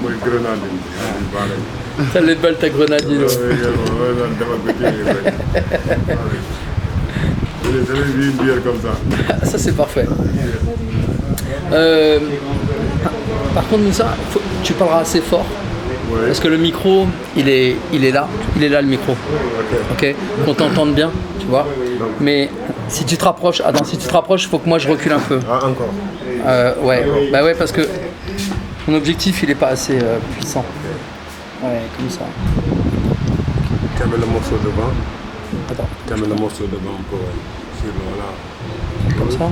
mooy grenadine. Ça les balles ta grenadine. J'ai jamais vu une bière comme ça. Ça c'est parfait. Par contre Moussa, tu parleras assez fort. Ouais. Parce que le micro, il est là. Il est là le micro. Ok. Qu'on t'entende bien, tu vois. Mais si tu te rapproches, il faut que moi je recule un peu. Ah, encore. Ouais. Bah ouais, parce que mon objectif il est pas assez puissant. Ouais, comme ça. Tu mets le morceau devant. Attends. Tu mets le morceau devant pour sur là. Comme ça.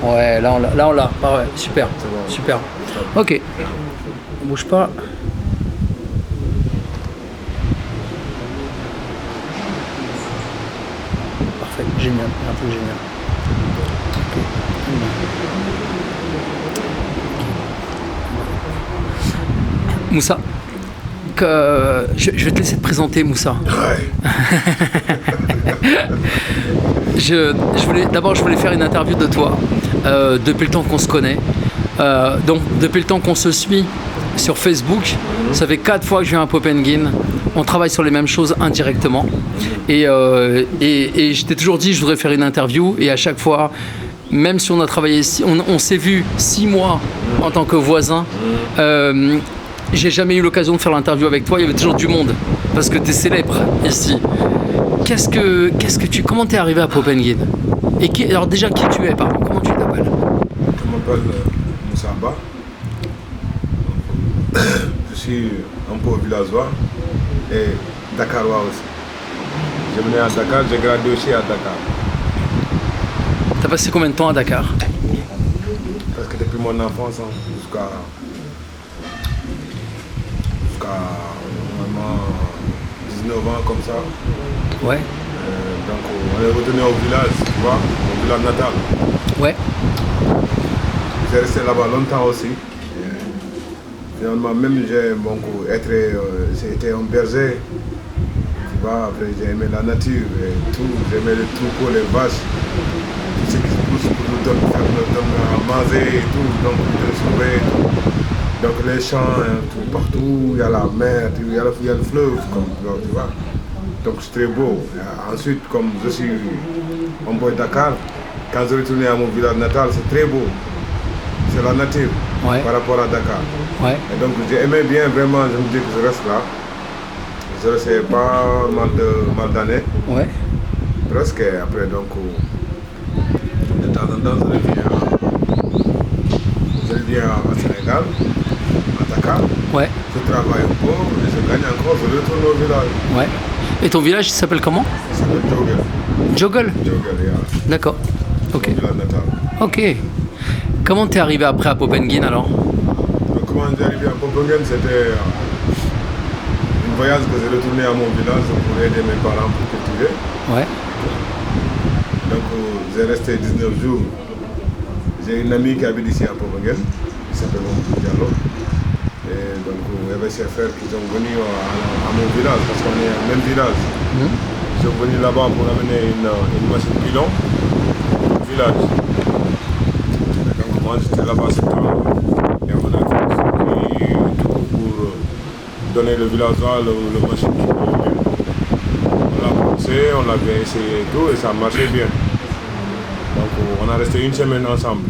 Ouais, là on l'a. Parfait. Super. bon. Super. Ok. Bouge pas. Parfait. Génial. Un peu génial. Ok. Moussa, je vais te laisser te présenter, Moussa. Ouais. Je voulais faire une interview de toi depuis le temps qu'on se connaît. Donc, depuis le temps qu'on se suit sur Facebook, ça fait 4 fois que je viens à Popenguine. On travaille sur les mêmes choses indirectement. Et je t'ai toujours dit, je voudrais faire une interview. Et à chaque fois, même si on a travaillé, on s'est vu 6 mois en tant que voisins. J'ai jamais eu l'occasion de faire l'interview avec toi, il y avait toujours du monde, parce que tu es célèbre ici. Comment t'es arrivé à Popenguine? Alors déjà, qui tu es, pardon, comment tu t'appelles? Je m'appelle Moussa Ba. Je suis un peu villageois et dakarois aussi. J'ai venu à Dakar, j'ai gradué aussi à Dakar. T'as passé combien de temps à Dakar? Parce que depuis mon enfance jusqu'à vraiment 19 ans comme ça. Ouais. Donc on est retourné au village, tu vois, au village natal. Ouais. J'ai resté là-bas longtemps aussi. Finalement, même j'ai été un berger. Tu vois, après j'ai aimé la nature et tout. J'aimais les troupeaux, les vaches, tout ce qui se pousse pour nous donner à manger et tout, donc de sauver et tout. Donc les champs, hein, tout, partout, il y a la mer, il y a le fleuve, comme tu vois. Donc c'est très beau. Ensuite, comme je suis un boy Dakar, quand je retourne à mon village natal, c'est très beau. C'est la nature par rapport à Dakar. Ouais. Et donc j'ai aimé bien, vraiment, je me dis que je reste là. Je restais pas mal d'années. Ouais. Presque, après donc, de temps en temps, je reviens au Sénégal, à Dakar. Ouais. Je travaille un peu et je gagne encore, je retourne au village. Ouais. Et ton village, il s'appelle comment? Il s'appelle Djogel. Djogel. Djogel, yeah. D'accord. Ok. Mon village natal. Ok. Comment t'es arrivé après à Popenguine alors? Donc, comment j'ai arrivé à Popenguine, c'était un voyage que j'ai retourné à mon village pour aider mes parents pour cultiver. Ouais. Donc j'ai resté 19 jours. J'ai une amie qui habite ici à Popenguine, qui s'appelle Diallo. Et donc il y avait ses frères qui sont venus à mon village, parce qu'on est au même village. Ils sont venus là-bas pour amener une machine pilon au village. Et donc moi j'étais là-bas ce temps. Et on a fait tout pour donner le villageois le machine pilon. On l'a pensé, on l'avait essayé et tout, et ça marchait bien. Donc on a resté une semaine ensemble.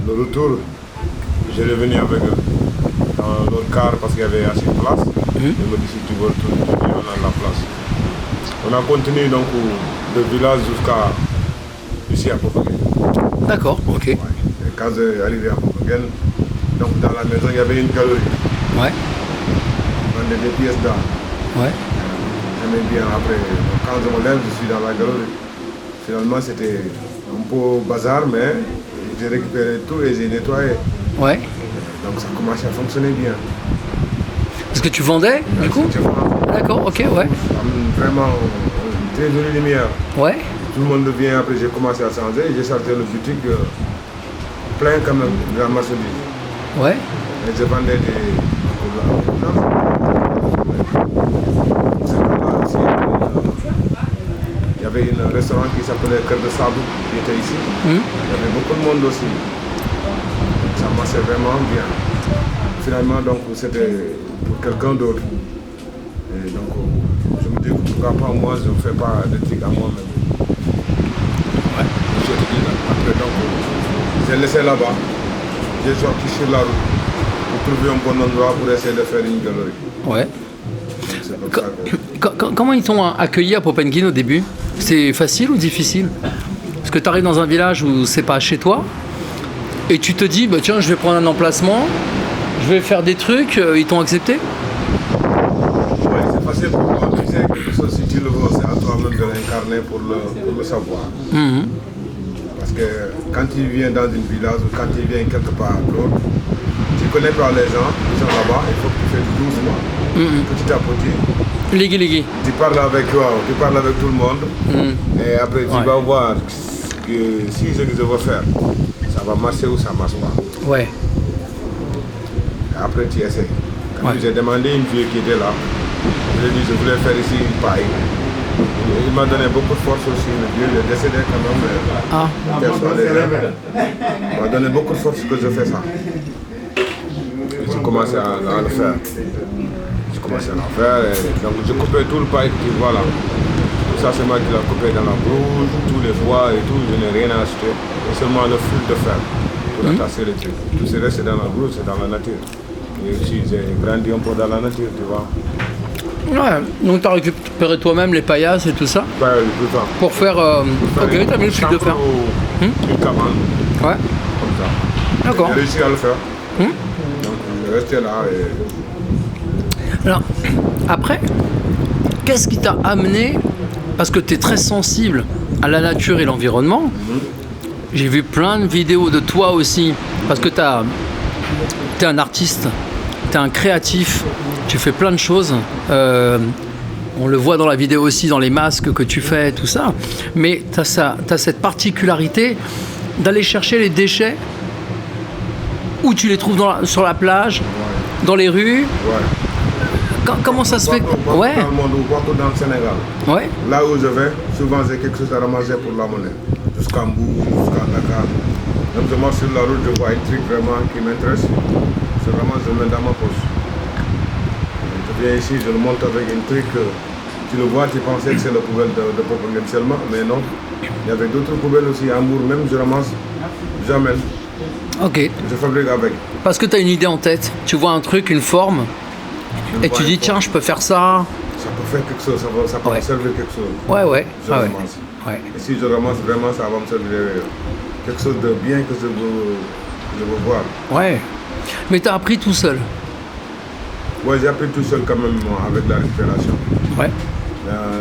Le retour, je suis revenu avec eux dans l'autre car parce qu'il y avait assez de place. Je me dis si tu veux retourner, on a la place. On a continué donc le village jusqu'à ici à Popenguine. D'accord, ok. Ouais. Et quand j'ai arrivé à Popenguine, donc dans la maison il y avait une galerie. Ouais. On vendait des pièces d'art. Ouais. J'aimais bien après. Donc, quand je me lève, je suis dans la galerie. Finalement c'était un peu bazar, mais j'ai récupéré tout et j'ai nettoyé. Ouais. Donc ça commençait à fonctionner bien. Est-ce que tu vendais du coup? D'accord, ok, ouais. Vraiment très jolie lumière. Ouais. Tout le monde vient, après j'ai commencé à changer, j'ai sorti le boutique plein quand même de la marchandise. Ouais. Et je vendais y avait un restaurant qui s'appelait Cœur de Sable, qui était ici. Il y avait beaucoup de monde aussi. Donc, ça marchait vraiment bien. Finalement, donc, c'était pour quelqu'un d'autre. Et donc, je me dis que pourquoi pas moi, je ne fais pas de trucs à moi-même. Ouais. Après, donc, j'ai laissé là-bas. J'ai sorti sur la route pour trouver un bon endroit pour essayer de faire une galerie. Ouais. C'est comme ça que... Comment ils t'ont accueilli à Popengin au début? C'est facile ou difficile? Parce que tu arrives dans un village où c'est pas chez toi et tu te dis, bah, tiens, je vais prendre un emplacement, je vais faire des trucs, ils t'ont accepté? Oui, c'est facile pour moi. Tu sais, quelque chose, si tu le vois, c'est à toi-même de l'incarner pour le savoir. Parce que quand tu viens dans une village ou quand tu viens quelque part d'autre, tu ne connais pas les gens qui sont là-bas, il faut que tu fasses doucement. Petit à petit. Légui. Tu parles avec tout le monde. Et après tu vas voir que si ce que je veux faire, ça va marcher ou ça ne marche pas. Ouais. Et après tu essaies. Quand j'ai demandé à une fille qui était là, je lui ai dit je voulais faire ici une paille. Il m'a donné beaucoup de force aussi, le Dieu, il est décédé quand même. Il m'a donné beaucoup de force que je fais ça. Et j'ai commencé à le faire. J'ai commencé à le faire, et donc j'ai coupé tout le paille qui voilà. Tout ça c'est moi qui l'ai coupé dans la brousse, tous les bois et tout, je n'ai rien acheté. Et seulement le fil de fer pour attacher les trucs. Tout ce reste c'est dans la brousse, c'est dans la nature. Et aussi j'ai grandi un peu dans la nature, tu vois. Ouais, donc tu as récupéré toi-même les paillasses et tout ça? Ouais, tout ça. Pour faire. Ok, tu as mis le fil de fer. Une cabane. Ouais. Comme ça. D'accord. J'ai réussi à le faire. Donc je suis resté là et. Alors, après, qu'est-ce qui t'a amené? Parce que tu es très sensible à la nature et l'environnement. J'ai vu plein de vidéos de toi aussi. Parce que tu es un artiste, tu es un créatif. Tu fais plein de choses, on le voit dans la vidéo aussi, dans les masques que tu fais, tout ça. Mais tu as cette particularité d'aller chercher les déchets où tu les trouves sur la plage, dans les rues. Comment ça se fait? Partout dans le monde ou partout dans le Sénégal. Ouais. Là où je vais, souvent j'ai quelque chose à ramasser pour la monnaie. Jusqu'à Mbou, jusqu'à Dakar. Donc je marche sur la route, je vois un truc vraiment qui m'intéresse. C'est vraiment, je le mets dans ma poche. Je viens ici, je le monte avec un truc, tu le vois, tu pensais que c'est la poubelle de Popengin seulement, mais non. Il y avait d'autres poubelles aussi, à Hambourg même, je ramasse, j'amène. Ok. Je fabrique avec. Parce que tu as une idée en tête, tu vois un truc, une forme, et tu dis tiens, je peux faire ça. Ça peut faire quelque chose, ça peut me servir quelque chose. Ouais. Je ramasse. Ouais. Et si je ramasse vraiment, ça va me servir quelque chose de bien que je veux voir. Ouais. Mais tu as appris tout seul. Ouais, j'ai appris tout seul quand même avec la récupération. Ouais.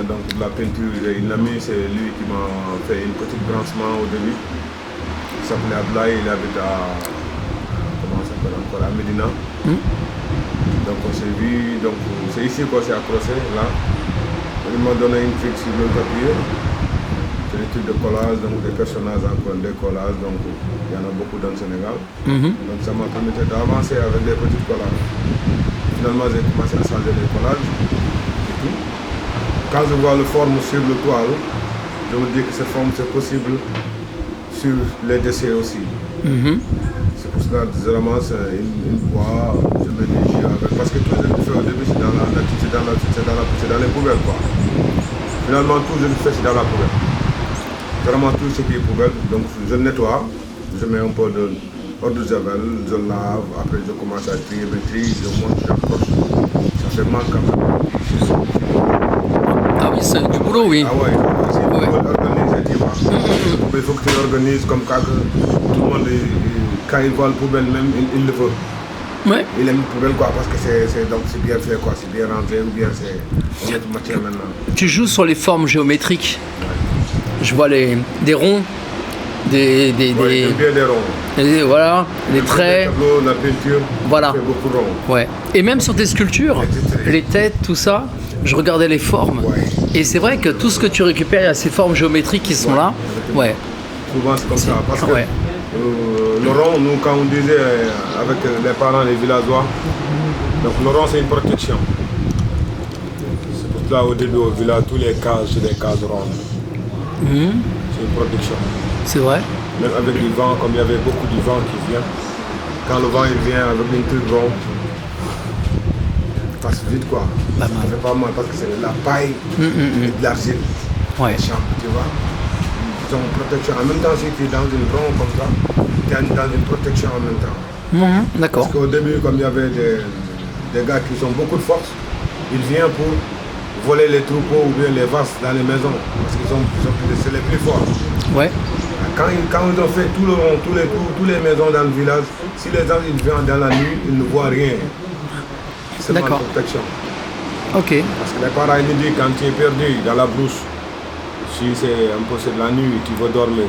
Donc la peinture, une amie, c'est lui qui m'a fait une petite branchement au début. Il s'appelait Ablaï, il habite à, comment ça s'appelle encore, à Médina. Donc on s'est vu, donc c'est ici qu'on s'est accroché, là. Il m'a donné une trick sur le papier. C'est des trucs de collage, donc des personnages encore, des collages, donc il y en a beaucoup dans le Sénégal. Donc ça m'a permis d'avancer avec des petites collages. Finalement, j'ai commencé à changer les collages et tout. Quand je vois les formes sur le toile, je me dis que ces formes, c'est possible sur les déchets aussi. C'est pour cela que je ramasse une boîte, je mets des jus avec. Parce que tout ce que je fais au début, c'est dans la nature, c'est dans les poubelles, quoi. Finalement, tout ce que je fais, c'est dans la poubelle. Vraiment tout ce qui est poubelle. Donc, je nettoie, je mets un peu de eau de javel, je lave, après je commence à trier mes tris, je monte, j'approche. Ça fait mal quand même. Ah oui, c'est du boulot, oui. Ah ouais, c'est une poubelle organisée, tu vois. Il faut que tu l'organises comme ça que tout le monde, quand il voit le poubelle même, il le veut. Ouais. Il aime le poubelle quoi, parce que c'est bien fait quoi, c'est bien rangé ou bien c'est honnête matière maintenant. Tu joues sur les formes géométriques. Je vois des ronds, des ronds. Voilà, des traits. Le tableau, la peinture, voilà. fait beaucoup de ronds. Ouais. Et même sur tes sculptures, les têtes, tout ça, je regardais les formes. Ouais. Et c'est vrai que tout ce que tu récupères, il y a ces formes géométriques qui sont là. Ouais. Souvent c'est comme ça, parce que le rond, nous quand on disait avec les parents, les villageois, donc le rond c'est une protection. C'est pour cela au début au village, tous les cases, c'est des cases rondes. C'est une protection. C'est vrai. Même avec le vent, comme il y avait beaucoup de vent qui vient, quand le vent il vient avec une truc vent, ça passe vite quoi. Pas Ça mal. fait pas mal parce que c'est de la paille et de l'argile. Ouais. Les champs, tu vois. Ils ont une protection. En même temps, si tu es dans une ronde comme ça, tu es dans une protection en même temps. D'accord. Parce qu'au début, comme il y avait des gars qui ont beaucoup de force, ils viennent pour voler les troupeaux ou bien les vaches dans les maisons. Parce qu'ils c'est les plus forts. Ouais. Quand ils ont fait tout le rond, tous les maisons dans le village, si les gens ils viennent dans la nuit, ils ne voient rien. C'est ma D'accord. protection. Ok. Parce que les parents ils disent quand tu es perdu dans la brousse, si c'est un peu c'est de la nuit, tu veux dormir,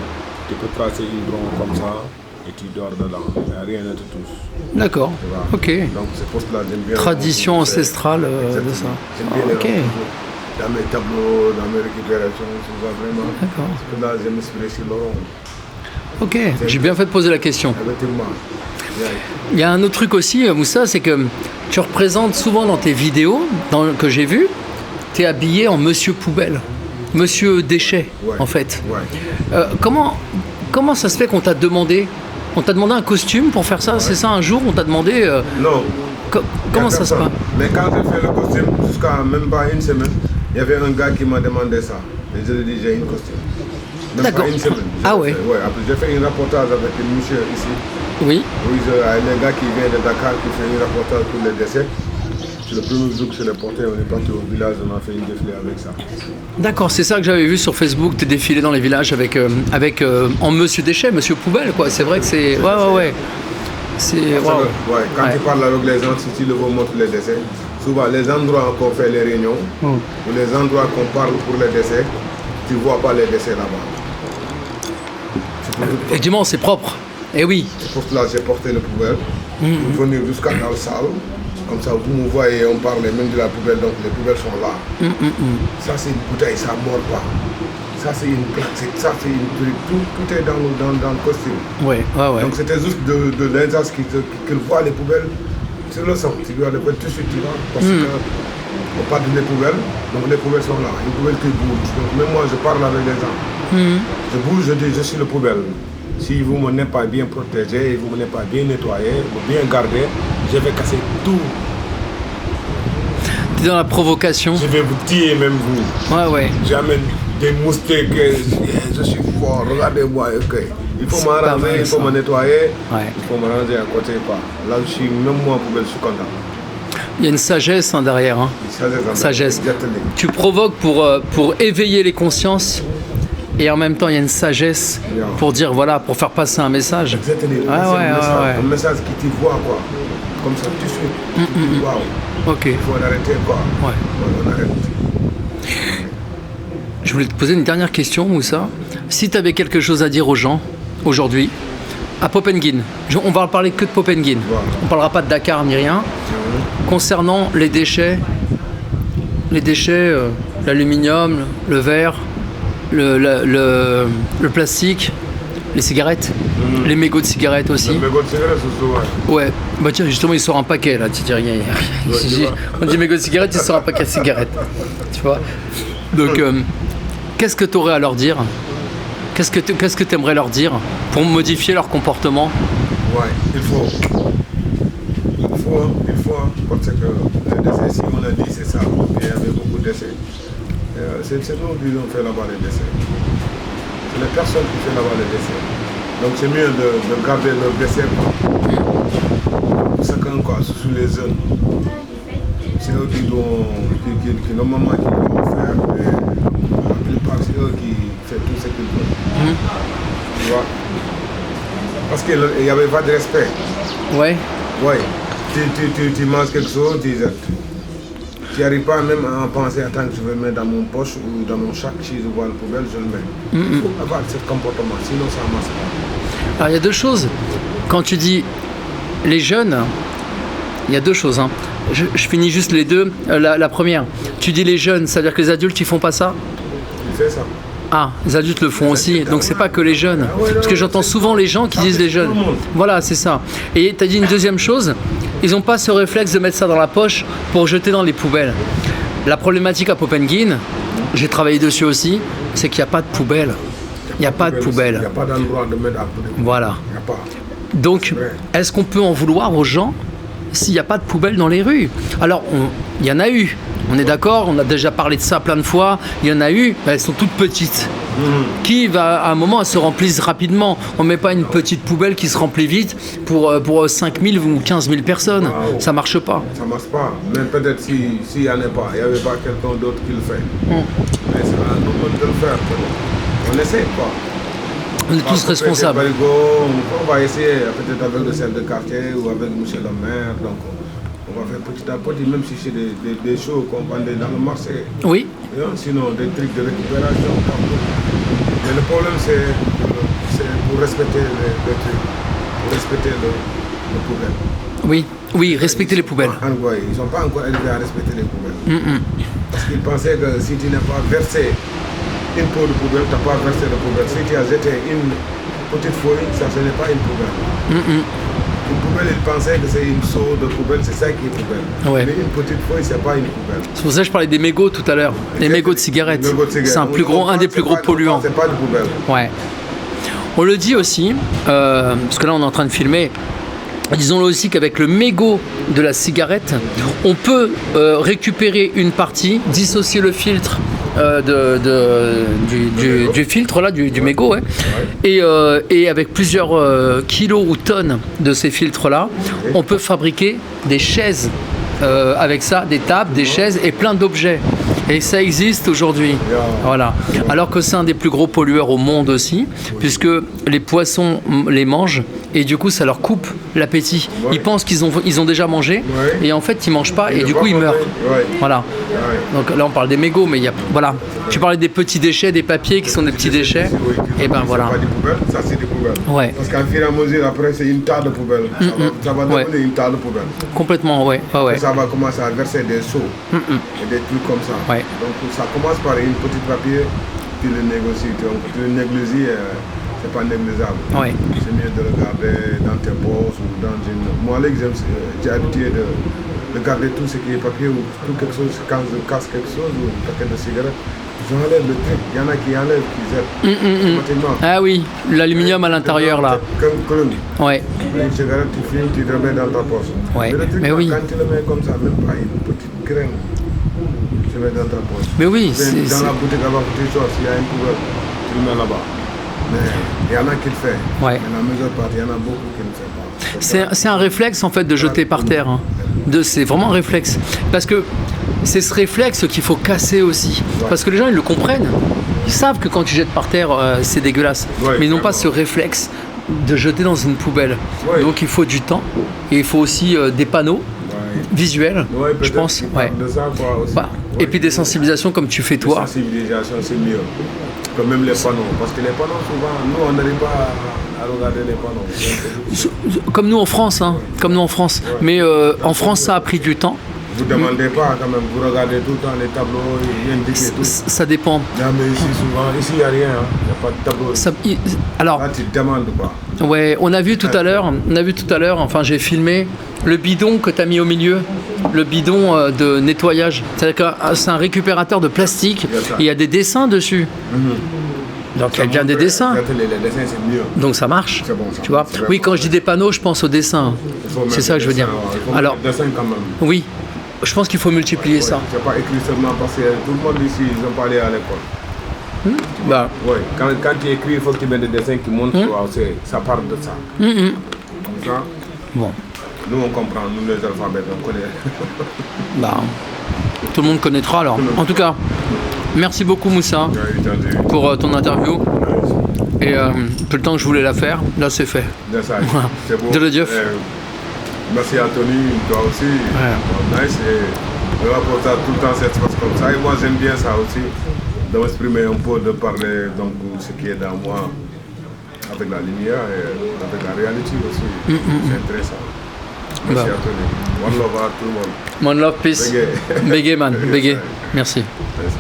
tu peux tracer une ronde comme ça et tu dors dedans. Rien ne te touche. D'accord. Tu vois. Ok. Donc c'est pour cela que j'aime bien. Tradition ancestrale de Exactement. ça. J'aime bien Ok. les ronds. Dans mes tableaux, dans mes récupérations, tout ça vraiment. D'accord. C'est pour là que j'aime m'inspirer sur le rond. Ok. J'ai bien fait de poser la question. Effectivement. Yeah. Il y a un autre truc aussi, Moussa, c'est que tu représentes souvent dans tes vidéos que j'ai vues, tu es habillé en monsieur poubelle, monsieur déchet, Ouais. en fait. Ouais. Comment ça se fait qu'on t'a demandé un costume pour faire ça? C'est ça, un jour, on t'a demandé... Non. comment ça se passe? Mais quand j'ai fait le costume, jusqu'à même pas une semaine, il y avait un gars qui m'a demandé ça. Et je lui ai dit, j'ai une costume. Même D'accord. pas une semaine. Ah ouais. Ouais, après j'ai fait un reportage avec une monsieur ici. Oui. Oui, un gars qui vient de Dakar qui fait un reportage pour les décès. C'est le premier jour que je l'ai porté, on est parti au village, on a fait une défilé avec ça. D'accord, c'est ça que j'avais vu sur Facebook, tu défilé dans les villages avec en monsieur déchet, monsieur poubelle, quoi. C'est vrai que c'est... Ouais. C'est... Parce waouh. que, ouais, quand tu parles avec les gens, si tu le veux montrer les décès, souvent les endroits qu'on fait les réunions, ou les endroits qu'on parle pour les décès, tu ne vois pas les décès là-bas. Et du moins, c'est propre. Eh oui. C'est pour cela que j'ai porté le poubelle, pour venir jusqu'à dans la salle. Comme ça, vous me voyez, on parle même de la poubelle, donc les poubelles sont là. Ça, c'est une bouteille, ça ne mord pas. Ça, c'est une plaque, ça, c'est une truc. Tout est dans le costume. Ouais. Donc, c'était juste de l'instant qu'il voit les poubelles sur le sang. Tu vois les poubelles tout de suite, tu vois. Parce qu'on parle des poubelles, donc les poubelles sont là. Une poubelle qui bouge. Donc, même moi, je parle avec les gens. Je bouge, je dis, je suis le poubelle. Si vous ne m'êtes pas bien protégé, vous ne m'êtes pas bien nettoyé, bien gardé, je vais casser tout. T'es dans la provocation. Je vais vous tuer même vous. Ouais. J'amène des moustiques, je suis fort, regardez-moi, ok. Il faut m'arranger, il faut me nettoyer, il faut me ranger à côté. Quoi. Là, je suis, même moi, poubelle, je suis content. Il y a une sagesse derrière. Hein. Sagesse. Exactement. Tu provoques pour éveiller les consciences. Et en même temps, il y a une sagesse pour dire, voilà, pour faire passer un message. Exactement. Un message qui t'y voit, quoi. Comme ça, tout de suite. Waouh. Ok. Il faut l'arrêter, quoi. Ouais. On arrête. Je voulais te poser une dernière question, Moussa. Si tu avais quelque chose à dire aux gens, aujourd'hui, à Popenguine, on va parler que de Popenguine. Voilà. On ne parlera pas de Dakar ni rien. Concernant les déchets, l'aluminium, le verre, le plastique, les cigarettes, les mégots de cigarettes aussi. Les mégots de cigarettes, c'est souvent. Ouais, bah tiens, justement, il sort un paquet là, tu dis rien. On dit mégots de cigarettes, il sort un paquet de cigarettes. Tu vois. Donc, qu'est-ce que tu aurais à leur dire? Qu'est-ce que tu aimerais leur dire pour modifier leur comportement? Ouais, il faut. Parce que les décès, si on a dit c'est ça, il y avait beaucoup de décès. C'est nous qui ont fait là-bas les décès. C'est les personnes qui font là-bas les décès. Donc c'est mieux de garder le décès. Chacun quoi, sous les jeunes. C'est eux qui normalement qui doivent faire. Et la plupart c'est eux qui font tout ce qu'ils veulent. Tu vois? Parce qu'il n'y avait pas de respect. Ouais. Ouais. Tu manges quelque chose, tu jettes. Tu n'arrives pas même à en penser, attends que je vais le mettre dans mon poche ou dans mon sac, si je vois le poubelle, je le mets. Il faut avoir ce comportement, sinon ça ne marche pas. Alors il y a deux choses. Quand tu dis les jeunes, il y a deux choses. Hein. Je finis juste les deux. La première, tu dis les jeunes, ça veut dire que les adultes ils font pas ça? Il fait ça. Ah, les adultes le font aussi, donc c'est pas que les jeunes. Parce que j'entends souvent les gens qui disent les jeunes. Voilà, c'est ça. Et tu as dit une deuxième chose, ils n'ont pas ce réflexe de mettre ça dans la poche pour jeter dans les poubelles. La problématique à Popenguine, j'ai travaillé dessus aussi, c'est qu'il n'y a pas de poubelle. Il n'y a pas de poubelle. Il n'y a pas d'endroit de mettre à poubelle. Voilà. Il n'y a pas. Donc, est-ce qu'on peut en vouloir aux gens s'il n'y a pas de poubelle dans les rues? Alors, il y en a eu. On est d'accord, on a déjà parlé de ça plein de fois. Il y en a eu, elles sont toutes petites. Qui va à un moment, elles se remplissent rapidement. On ne met pas une petite poubelle qui se remplit vite pour 5 000 ou 15 000 personnes. Wow. Ça marche pas. Ça marche pas. Même peut-être s'il n'y en a pas, il n'y avait pas quelqu'un d'autre qui le fait. Mais c'est à nous de le faire. On essaie quoi. On est tous responsables. On va essayer peut-être avec le chef de quartier ou avec monsieur le maire. Donc on va faire petit à petit, même si c'est des choses qu'on vendait dans le marché. Oui. Sinon des trucs de récupération. Mais le problème c'est pour respecter les trucs, pour respecter le poubelle. Oui, oui, respecter les poubelles. Ils ne sont pas encore arrivés à respecter les poubelles. Parce qu'ils pensaient que si tu n'as pas versé une peau de poubelle, tu n'as pas versé la poubelle. Si tu as jeté une petite feuille, ça ce n'est pas une poubelle. Une poubelle, ils pensaient que c'est une seau de poubelle, c'est ça qui est poubelle. Ouais. Mais une petite feuille, ce n'est pas une poubelle. C'est pour ça que je parlais des mégots tout à l'heure. Les mégots de cigarettes. C'est un des plus gros polluants. C'est pas une poubelle. Ouais. On le dit aussi, parce que là on est en train de filmer. Disons-le aussi qu'avec le mégot de la cigarette, on peut récupérer une partie, dissocier le filtre du filtre là, du mégot, ouais. Et avec plusieurs kilos ou tonnes de ces filtres là, on peut fabriquer des chaises avec ça, des tables, des chaises et plein d'objets. Et ça existe aujourd'hui. Voilà. Alors que c'est un des plus gros pollueurs au monde aussi, puisque les poissons les mangent et du coup ça leur coupe l'appétit. Ils pensent qu'ils ont déjà mangé et en fait ils mangent pas et du coup ils meurent. Voilà. Donc là on parle des mégots, mais voilà. Tu parlais des petits déchets, des papiers qui sont des petits déchets. Et ben voilà. C'est pas des poubelles, ça c'est des poubelles. Ouais. Parce qu'à fur et à mesure après c'est une tas de poubelles. Ça va devenir une tas de poubelles. Complètement, ouais. Ça va commencer à verser des seaux et des trucs comme ça. Ouais. Donc ça commence par une petite papier, tu le négocies, tu le négliges, c'est pas négligeable. Ouais. C'est mieux de le garder dans tes poches ou dans une... Moi, j'ai habitué de garder tout ce qui est papier ou tout quelque chose, quand je casse quelque chose ou un paquet de cigarettes, j'enlève le truc. Il y en a qui enlèvent, qui jettent automatiquement. Ah oui, l'aluminium à l'intérieur là. Ouais. Une cigarette, tu filmes, tu le mets dans ta poche. Ouais. Mais le truc, mais oui. Quand tu le mets comme ça, même pas une petite graine, tu le mets dans ta poche. Mais oui, dans la boutique avant que tu sortes, s'il y a une poubelle, tu le mets là-bas. Mais il y en a qui le font. Ouais. Mais la majeure partie, il y en a beaucoup qui ne le font pas. C'est un réflexe en fait de jeter par terre. Hein. C'est vraiment un réflexe. Parce que c'est ce réflexe qu'il faut casser aussi. Parce que les gens ils le comprennent. Ils savent que quand tu jettes par terre, c'est dégueulasse. Mais ils n'ont pas ce réflexe de jeter dans une poubelle. Donc il faut du temps et il faut aussi des panneaux visuels, je pense. De ça, quoi, aussi. Et puis des sensibilisations comme tu fais toi. La sensibilisation, c'est mieux. Que même les panneaux. Parce que les panneaux, souvent, nous, on n'arrive pas à regarder les panneaux. Comme nous en France, hein. Comme nous en France. Mais en France, ça a pris du temps. Vous ne demandez pas quand même, vous regardez tout le temps les tableaux, il y a indiqué tout. Ça dépend. Non, mais ici, souvent, ici, il n'y a rien, hein. Il n'y a pas de tableau. Alors, là, tu demandes pas. Ouais, on a vu tout à l'heure, enfin j'ai filmé le bidon que tu as mis au milieu, le bidon de nettoyage. C'est-à-dire que c'est un récupérateur de plastique et il y a des dessins dessus. Donc il y a bien des dessins. Les dessins, c'est mieux. Donc ça marche. C'est bon, ça. Tu vois. Oui, quand je dis des panneaux, je pense aux dessins. C'est ça que je veux dire. Alors, des dessins quand même. Oui, je pense qu'il faut multiplier ça. C'est pas écrit seulement parce que tout le monde ici, ils ont parlé à l'école. Bah. Ouais, quand tu écris, il faut que tu mettes des dessins qui montrent que ça parle de ça. Comme ça, bon. Nous on comprend, nous les alphabets, on connaît. Bah, tout le monde connaîtra alors. En tout cas, merci beaucoup Moussa pour ton interview. Et tout le temps que je voulais la faire, là c'est fait. C'est beau. De le Dieu. Merci Anthony, toi aussi. Nice. Et pour ça, tout le temps ça se passe comme ça. Et moi j'aime bien ça aussi. De m'exprimer un peu, de parler donc ce qui est dans moi avec la lumière et avec la réalité aussi. C'est intéressant. Merci Anthony. One love à tout le monde. One love, peace. Bégué man, bégué. Merci. Merci.